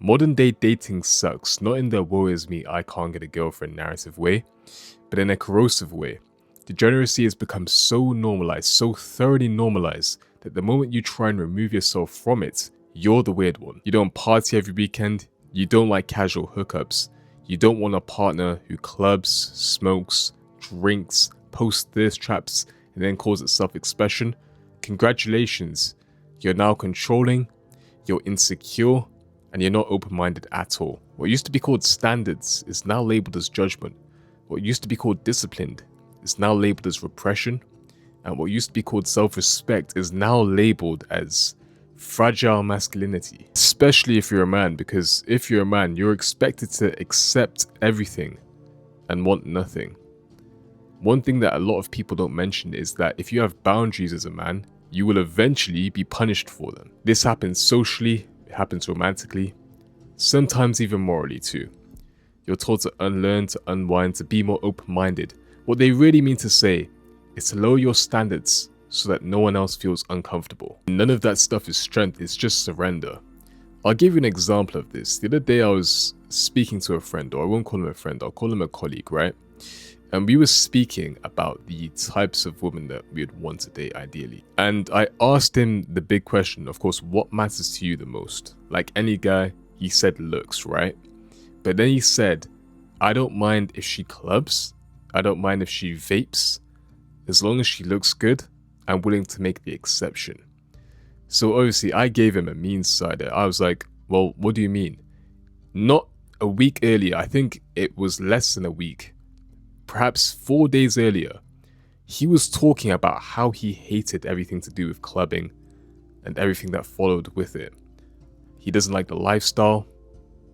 Modern day dating sucks, not in the woe is me, I can't get a girlfriend narrative way, but in a corrosive way. Degeneracy has become so normalized, so thoroughly normalized, that the moment you try and remove yourself from it, you're the weird one. You don't party every weekend, you don't like casual hookups, you don't want a partner who clubs, smokes, drinks, posts thirst traps, and then calls it self-expression. Congratulations, you're now controlling, you're insecure, and you're not open-minded at all. What used to be called standards is now labeled as judgment. What used to be called disciplined is now labeled as repression. And what used to be called self-respect is now labeled as fragile masculinity. Especially if you're a man, because if you're a man, you're expected to accept everything and want nothing. One thing that a lot of people don't mention is that if you have boundaries as a man, you will eventually be punished for them. This happens socially, it happens romantically, sometimes even morally too. You're told to unlearn, to unwind, to be more open-minded. What they really mean to say is to lower your standards so that no one else feels uncomfortable. None of that stuff is strength, it's just surrender. I'll give you an example of this. The other day I was speaking to a friend, or I won't call him a friend, I'll call him a colleague, right? And we were speaking about the types of women that we would want to date ideally. And I asked him the big question, of course, what matters to you the most? Like any guy, he said looks, right? But then he said, I don't mind if she clubs, I don't mind if she vapes, as long as she looks good, I'm willing to make the exception. So obviously I gave him a mean side. I was like, well, what do you mean? Not a week earlier, I think it was less than a week, perhaps 4 days earlier, he was talking about how he hated everything to do with clubbing and everything that followed with it. He doesn't like the lifestyle,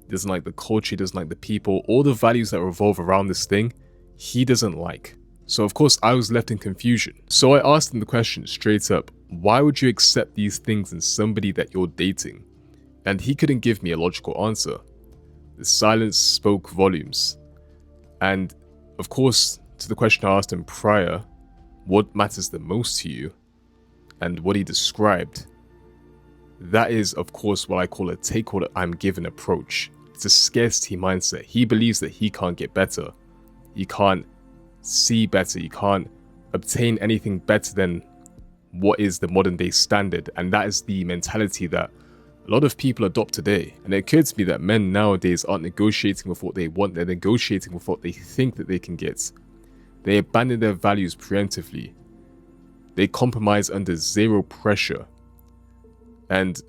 he doesn't like the culture, he doesn't like the people, all the values that revolve around this thing, he doesn't like. So of course I was left in confusion. So I asked him the question straight up, why would you accept these things in somebody that you're dating? And he couldn't give me a logical answer. The silence spoke volumes. And of course, to the question I asked him prior, what matters the most to you, and what he described, that is of course what I call a take what I'm given approach. It's a scarcity mindset. He believes that he can't get better. He can't see better, you can't obtain anything better than what is the modern day standard, and that is the mentality that a lot of people adopt today. And it occurred to me that men nowadays aren't negotiating with what they want, they're negotiating with what they think that they can get. They abandon their values preemptively. They compromise under zero pressure. And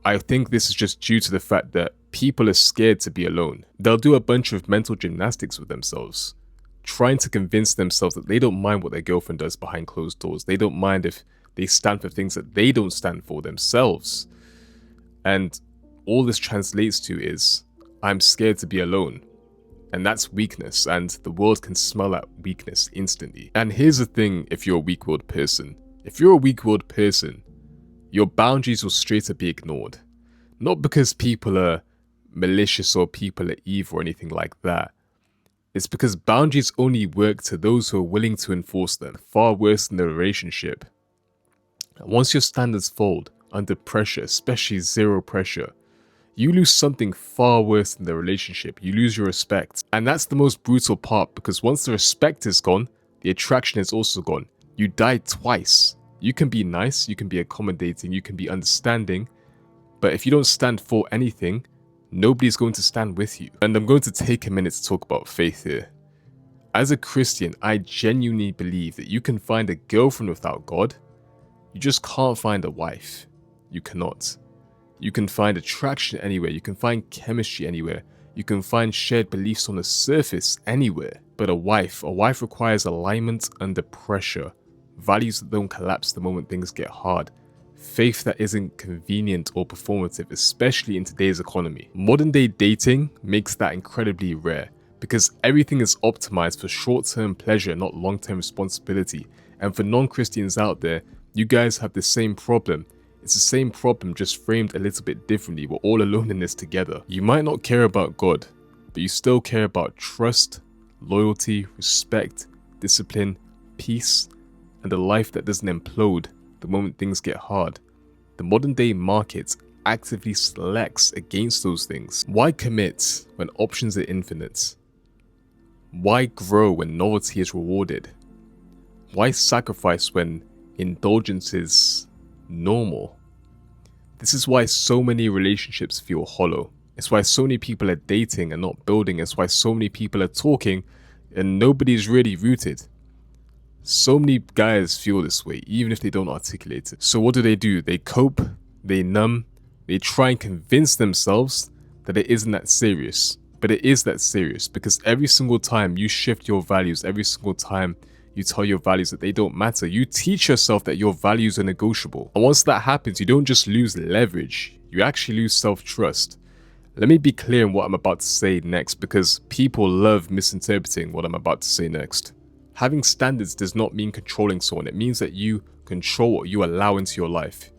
I think this is just due to the fact that people are scared to be alone. They'll do a bunch of mental gymnastics with themselves, trying to convince themselves that they don't mind what their girlfriend does behind closed doors. They don't mind if they stand for things that they don't stand for themselves. And all this translates to is, I'm scared to be alone. And that's weakness, and the world can smell that weakness instantly. And here's the thing, if you're a weak-willed person. If you're a weak-willed person, your boundaries will straight up be ignored. Not because people are malicious or people are evil or anything like that. It's because boundaries only work to those who are willing to enforce them. Far worse than the relationship. And once your standards fold under pressure, especially zero pressure, you lose something far worse than the relationship. You lose your respect. And that's the most brutal part, because once the respect is gone, the attraction is also gone. You die twice. You can be nice, you can be accommodating, you can be understanding, but if you don't stand for anything, nobody's going to stand with you. And I'm going to take a minute to talk about faith here. As a Christian, I genuinely believe that you can find a girlfriend without God. You just can't find a wife. You cannot. You can find attraction anywhere. You can find chemistry anywhere. You can find shared beliefs on the surface anywhere. But a wife requires alignment under pressure. Values that don't collapse the moment things get hard. Faith that isn't convenient or performative, especially in today's economy. Modern day dating makes that incredibly rare, because everything is optimized for short-term pleasure, not long-term responsibility. And for non-Christians out there, you guys have the same problem. It's the same problem, just framed a little bit differently. We're all alone in this together. You might not care about God, but you still care about trust, loyalty, respect, discipline, peace, and a life that doesn't implode the moment things get hard. The modern day market actively selects against those things? Why commit when options are infinite? Why grow when novelty is rewarded? Why sacrifice when indulgence is normal? This is why so many relationships feel hollow. It's why so many people are dating and not building. It's why so many people are talking and nobody's really rooted. So many guys feel this way, even if they don't articulate it. So what do? They cope, they numb, they try and convince themselves that it isn't that serious. But it is that serious, because every single time you shift your values, every single time you tell your values that they don't matter, you teach yourself that your values are negotiable. And once that happens, you don't just lose leverage, you actually lose self-trust. Let me be clear in what I'm about to say next, because people love misinterpreting what I'm about to say next. Having standards does not mean controlling someone. It means that you control what you allow into your life.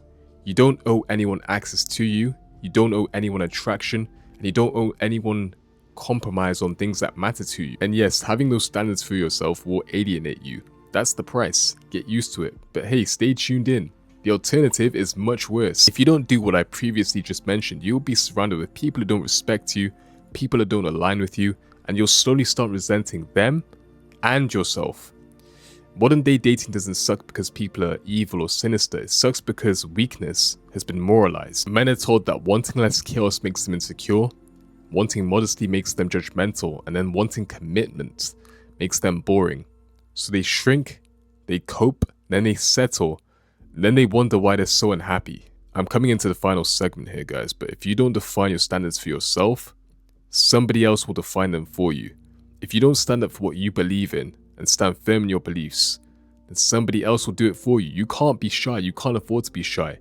You don't owe anyone access to you. You don't owe anyone attraction. And you don't owe anyone compromise on things that matter to you. And yes, having those standards for yourself will alienate you. That's the price. Get used to it. But hey, stay tuned in. The alternative is much worse. If you don't do what I previously just mentioned, you'll be surrounded with people who don't respect you, people who don't align with you, and you'll slowly start resenting them and yourself. Modern day dating doesn't suck because people are evil or sinister. It sucks because weakness has been moralized. Men are told that wanting less chaos makes them insecure, wanting modesty makes them judgmental, and then wanting commitment makes them boring. So they shrink, they cope, then they settle, and then they wonder why they're so unhappy. I'm coming into the final segment here, guys, but if you don't define your standards for yourself, somebody else will define them for you. If you don't stand up for what you believe in and stand firm in your beliefs, then somebody else will do it for you. You can't be shy. You can't afford to be shy.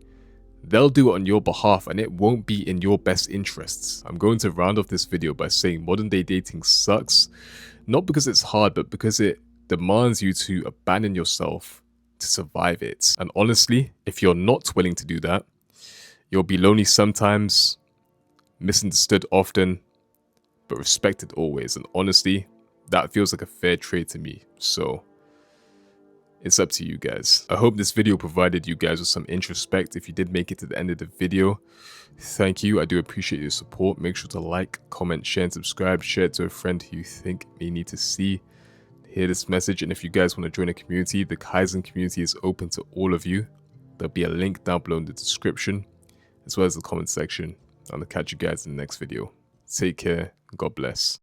They'll do it on your behalf and it won't be in your best interests. I'm going to round off this video by saying modern day dating sucks, not because it's hard, but because it demands you to abandon yourself to survive it. And honestly, if you're not willing to do that, you'll be lonely sometimes, misunderstood often, but respected always. And honestly, that feels like a fair trade to me. So it's up to you guys. I hope this video provided you guys with some introspect. If you did make it to the end of the video, thank you. I do appreciate your support. Make sure to like, comment, share, and subscribe. Share it to a friend who you think may need to hear this message. And if you guys want to join a community, the Kaizen community is open to all of you. There'll be a link down below in the description, as well as the comment section. I'm gonna catch you guys in the next video. Take care. God bless.